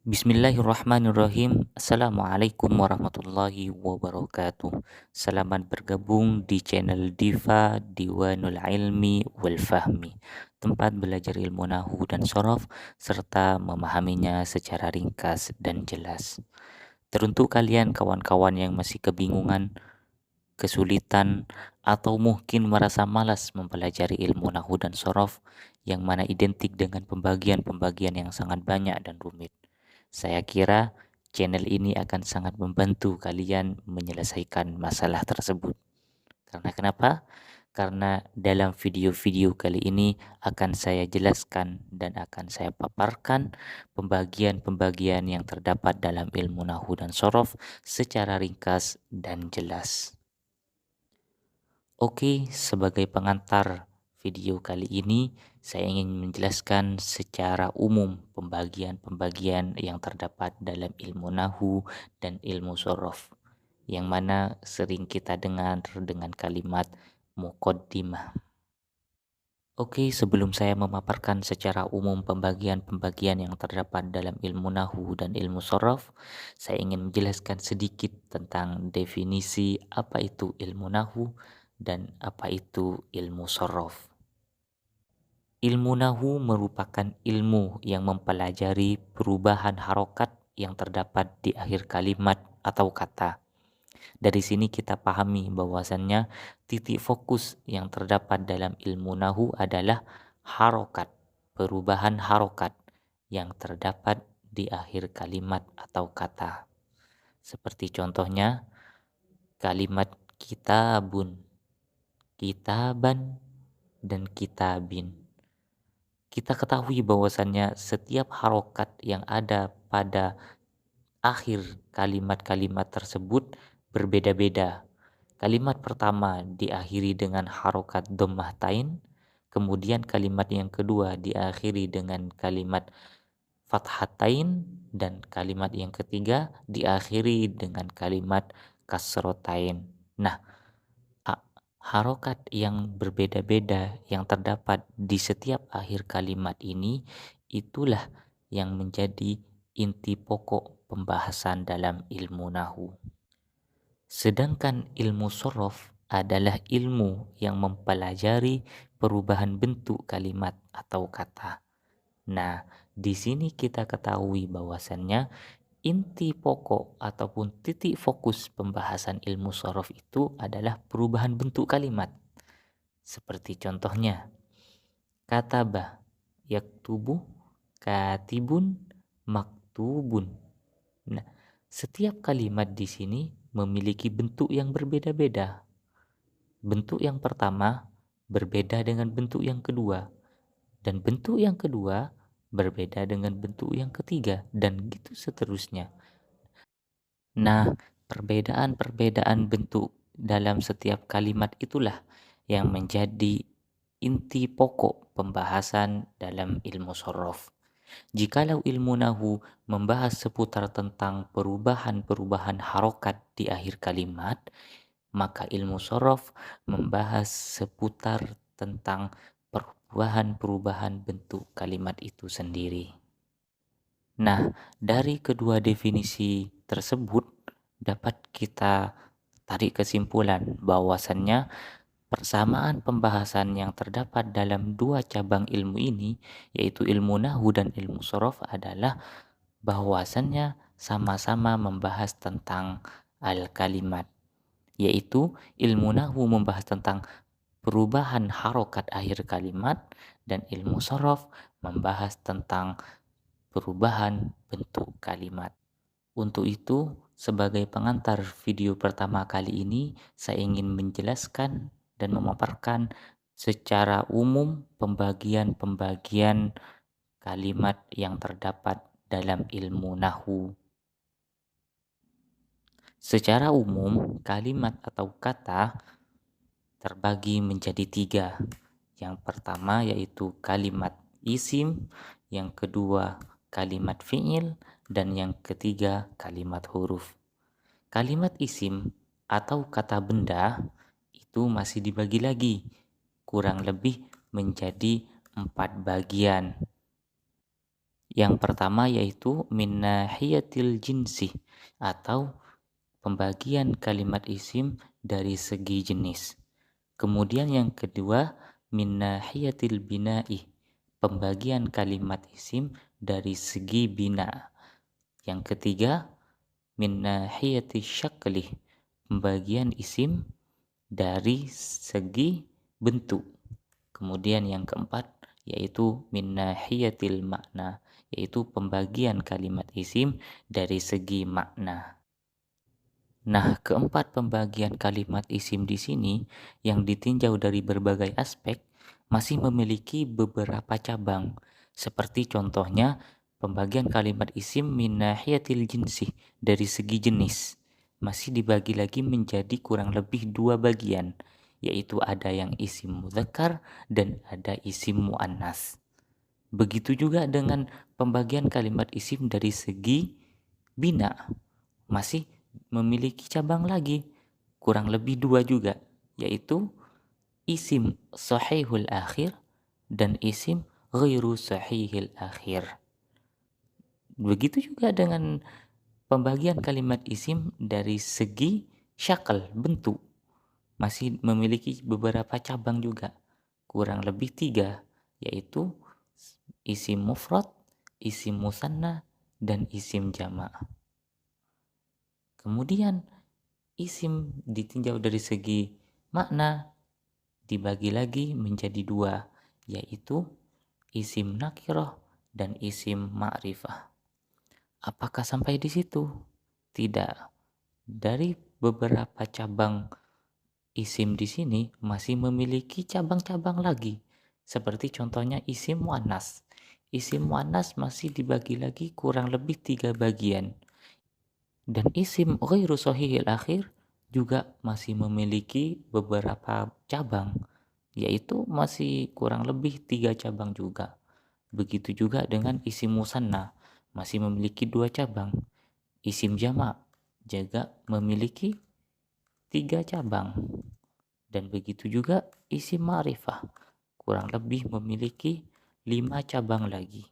Bismillahirrahmanirrahim. Assalamualaikum warahmatullahi wabarakatuh. Selamat bergabung di channel Diva Diwanul Ilmi wal Fahmi, tempat belajar ilmu nahu dan sorof serta memahaminya secara ringkas dan jelas. Teruntuk kalian kawan-kawan yang masih kebingungan, kesulitan, atau mungkin merasa malas mempelajari ilmu nahu dan sorof yang mana identik dengan pembagian-pembagian yang sangat banyak dan rumit. Saya kira channel ini akan sangat membantu kalian menyelesaikan masalah tersebut. Karena kenapa? Karena dalam video-video kali ini akan saya jelaskan dan akan saya paparkan pembagian-pembagian yang terdapat dalam ilmu nahu dan sorof secara ringkas dan jelas. Oke, sebagai pengantar video kali ini, saya ingin menjelaskan secara umum pembagian-pembagian yang terdapat dalam ilmu nahu dan ilmu sorof, yang mana sering kita dengar dengan kalimat muqaddimah. Oke, sebelum saya memaparkan secara umum pembagian-pembagian yang terdapat dalam ilmu nahu dan ilmu sorof, saya ingin menjelaskan sedikit tentang definisi apa itu ilmu nahu dan apa itu ilmu sorof. Ilmu nahu merupakan ilmu yang mempelajari perubahan harokat yang terdapat di akhir kalimat atau kata. Dari sini kita pahami bahwasannya titik fokus yang terdapat dalam ilmu nahu adalah harokat, perubahan harokat yang terdapat di akhir kalimat atau kata. Seperti contohnya kalimat kitabun, kitaban, dan kitabin. Kita ketahui bahwasannya setiap harokat yang ada pada akhir kalimat-kalimat tersebut berbeda-beda. Kalimat pertama diakhiri dengan harokat dhammahtain, kemudian kalimat yang kedua diakhiri dengan kalimat fathatain, dan kalimat yang ketiga diakhiri dengan kalimat kasrotain. Nah, harokat yang berbeda-beda yang terdapat di setiap akhir kalimat ini itulah yang menjadi inti pokok pembahasan dalam ilmu nahu. Sedangkan ilmu sorof adalah ilmu yang mempelajari perubahan bentuk kalimat atau kata. Nah, di sini kita ketahui bahwasannya inti pokok ataupun titik fokus pembahasan ilmu sorof itu adalah perubahan bentuk kalimat. Seperti contohnya, kataba, yaktubu, katibun, maktubun. Nah, setiap kalimat di sini memiliki bentuk yang berbeda-beda. Bentuk yang pertama berbeda dengan bentuk yang kedua, dan bentuk yang kedua berbeda dengan bentuk yang ketiga, dan gitu seterusnya. Nah, perbedaan-perbedaan bentuk dalam setiap kalimat itulah yang menjadi inti pokok pembahasan dalam ilmu sorof. Jikalau ilmu nahu membahas seputar tentang perubahan-perubahan harokat di akhir kalimat, maka ilmu sorof membahas seputar tentang perubahan-perubahan bentuk kalimat itu sendiri. Nah, dari kedua definisi tersebut dapat kita tarik kesimpulan bahwasannya persamaan pembahasan yang terdapat dalam dua cabang ilmu ini, yaitu ilmu nahu dan ilmu sorof, adalah bahwasannya sama-sama membahas tentang al-kalimat, yaitu ilmu nahu membahas tentang perubahan harokat akhir kalimat dan ilmu sorof membahas tentang perubahan bentuk kalimat. Untuk itu, sebagai pengantar video pertama kali ini, saya ingin menjelaskan dan memaparkan secara umum pembagian-pembagian kalimat yang terdapat dalam ilmu nahu. Secara umum, kalimat atau kata terbagi menjadi tiga. Yang pertama yaitu kalimat isim, yang kedua kalimat fi'il, dan yang ketiga kalimat huruf. Kalimat isim atau kata benda itu masih dibagi lagi, kurang lebih menjadi 4 bagian, Yang pertama yaitu min nahiyatil jinsi atau pembagian kalimat isim dari segi jenis. Kemudian yang kedua min nahiyatil bina'i, pembagian kalimat isim dari segi bina. Yang ketiga min nahiyati syakli, pembagian isim dari segi bentuk. Kemudian yang keempat yaitu min nahiyatil makna, yaitu pembagian kalimat isim dari segi makna. Nah, keempat pembagian kalimat isim di sini yang ditinjau dari berbagai aspek masih memiliki beberapa cabang. Seperti contohnya pembagian kalimat isim min nahiyatil jinsi, dari segi jenis, masih dibagi lagi menjadi kurang lebih dua bagian, yaitu ada yang isim mudzakkar dan ada isim muannas. Begitu juga dengan pembagian kalimat isim dari segi bina, masih memiliki cabang lagi, kurang lebih dua juga, yaitu isim sahihul akhir dan isim ghairu sahihil akhir. Begitu juga dengan pembagian kalimat isim dari segi syakal, bentuk, masih memiliki beberapa cabang juga, kurang lebih tiga, yaitu isim mufrad, isim musanna, dan isim jama'. Kemudian isim ditinjau dari segi makna dibagi lagi menjadi dua, yaitu isim nakirah dan isim ma'rifah. Apakah sampai di situ? Tidak. Dari beberapa cabang isim di sini masih memiliki cabang-cabang lagi. Seperti contohnya isim muannas. Isim muannas masih dibagi lagi kurang lebih tiga bagian. Dan isim ghairu sahihil akhir juga masih memiliki beberapa cabang, yaitu masih kurang lebih tiga cabang juga. Begitu juga dengan isim musanna, masih memiliki dua cabang. Isim jama' juga memiliki tiga cabang. Dan begitu juga isim ma'rifah, kurang lebih memiliki 5 cabang lagi.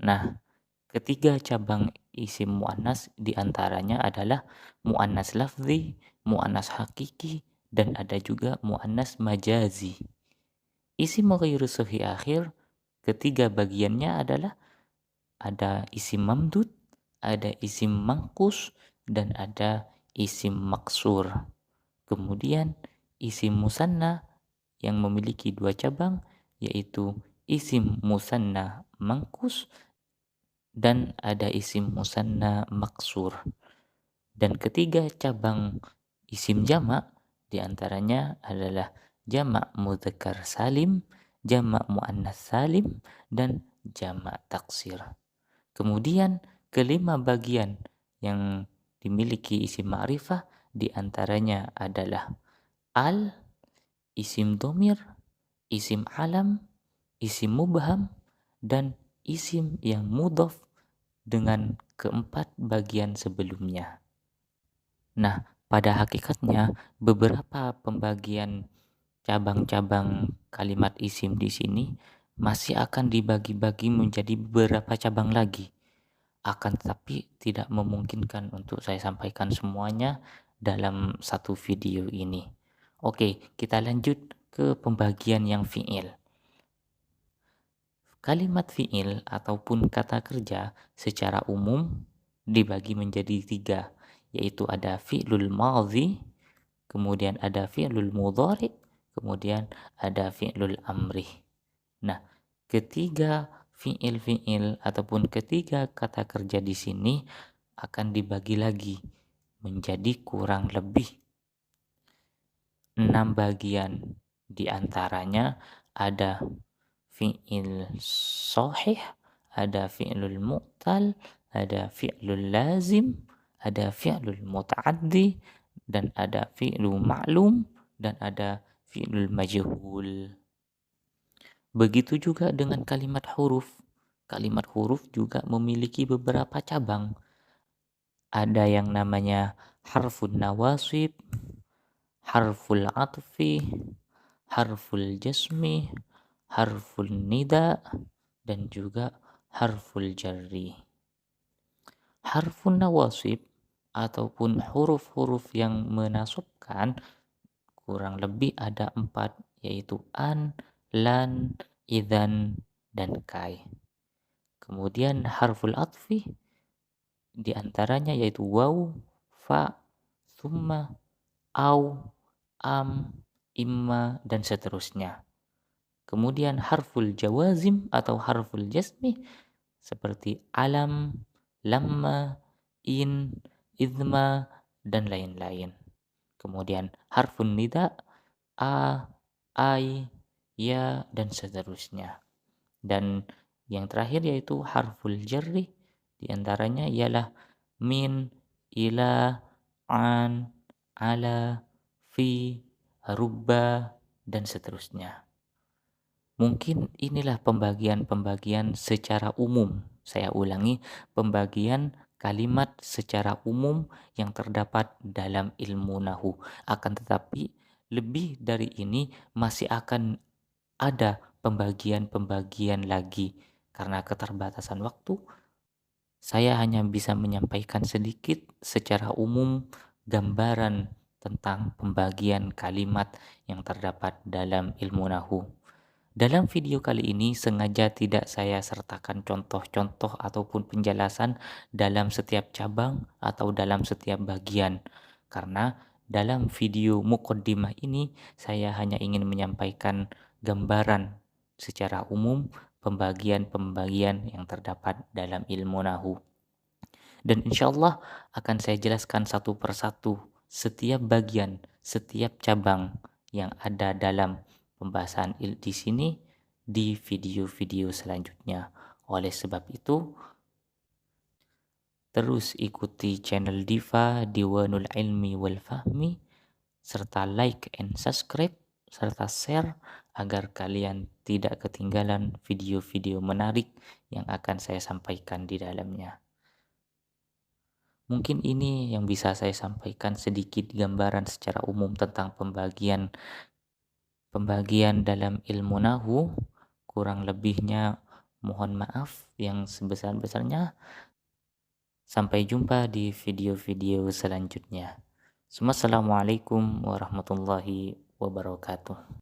Nah, ketiga cabang isim mu'annas diantaranya adalah mu'annas lafzi, mu'annas hakiki, dan ada juga mu'annas majazi. Isim ghairu sahih akhir, ketiga bagiannya adalah ada isim mamdud, ada isim mangkus, dan ada isim maksur. Kemudian isim musanna yang memiliki dua cabang, yaitu isim musanna mangkus dan ada isim musanna maksur. Dan ketiga cabang isim jama' diantaranya adalah jama' mudzakkar salim, jama' muannas salim, dan jama' taksir. Kemudian kelima bagian yang dimiliki isim ma'rifah diantaranya adalah al, isim domir, isim alam, isim mubham, dan isim yang mudhaf dengan keempat bagian sebelumnya. Nah, pada hakikatnya beberapa pembagian cabang-cabang kalimat isim di sini masih akan dibagi-bagi menjadi beberapa cabang lagi. Akan tetapi tidak memungkinkan untuk saya sampaikan semuanya dalam satu video ini. Oke, kita lanjut ke pembagian yang fi'il. Kalimat fi'il ataupun kata kerja secara umum dibagi menjadi tiga, yaitu ada fi'lul madhi, kemudian ada fi'lul mudhari, kemudian ada fi'lul amri. Nah, ketiga fi'il ataupun ketiga kata kerja di sini akan dibagi lagi menjadi kurang lebih 6 bagian. Di antaranya ada fi'il sahih, ada fi'lul mu'tal, ada fi'lul lazim, ada fi'lul muta'addi, dan ada fi'lu ma'lum, dan ada fi'lul majhul. Begitu juga dengan kalimat huruf. Kalimat huruf juga memiliki beberapa cabang. Ada yang namanya harfun nawasib, harful atfi, harful jasmi, harful nida, dan juga harful jarri. Harfun nawasib ataupun huruf-huruf yang menasabkan kurang lebih ada 4, yaitu an, lan, idzan, dan kai. Kemudian harful atfi di antaranya yaitu waw, fa, summa, au, am, imma, dan seterusnya. Kemudian harful jawazim atau harful jasmi seperti alam, lamma, in, idma, dan lain-lain. Kemudian harfun nida, a, ai, ya, dan seterusnya. Dan yang terakhir yaitu harful jarri, di antaranya ialah min, ila, an, ala, fi, rubba, dan seterusnya. Mungkin inilah pembagian-pembagian secara umum. Saya ulangi, pembagian kalimat secara umum yang terdapat dalam ilmu nahu. Akan tetapi lebih dari ini masih akan ada pembagian-pembagian lagi. Karena keterbatasan waktu, saya hanya bisa menyampaikan sedikit secara umum gambaran tentang pembagian kalimat yang terdapat dalam ilmu nahu. Dalam video kali ini sengaja tidak saya sertakan contoh-contoh ataupun penjelasan dalam setiap cabang atau dalam setiap bagian. Karena dalam video muqaddimah ini saya hanya ingin menyampaikan gambaran secara umum pembagian-pembagian yang terdapat dalam ilmu nahu. Dan insya Allah akan saya jelaskan satu persatu setiap bagian, setiap cabang yang ada dalam pembahasan di sini di video-video selanjutnya. Oleh sebab itu, terus ikuti channel Diva Diwanul Ilmi wal Fahmi, serta like and subscribe, serta share agar kalian tidak ketinggalan video-video menarik yang akan saya sampaikan di dalamnya. Mungkin ini yang bisa saya sampaikan sedikit gambaran secara umum tentang pembagian dalam ilmu nahu. Kurang lebihnya mohon maaf yang sebesar-besarnya. Sampai jumpa di video-video selanjutnya. Assalamualaikum warahmatullahi wabarakatuh.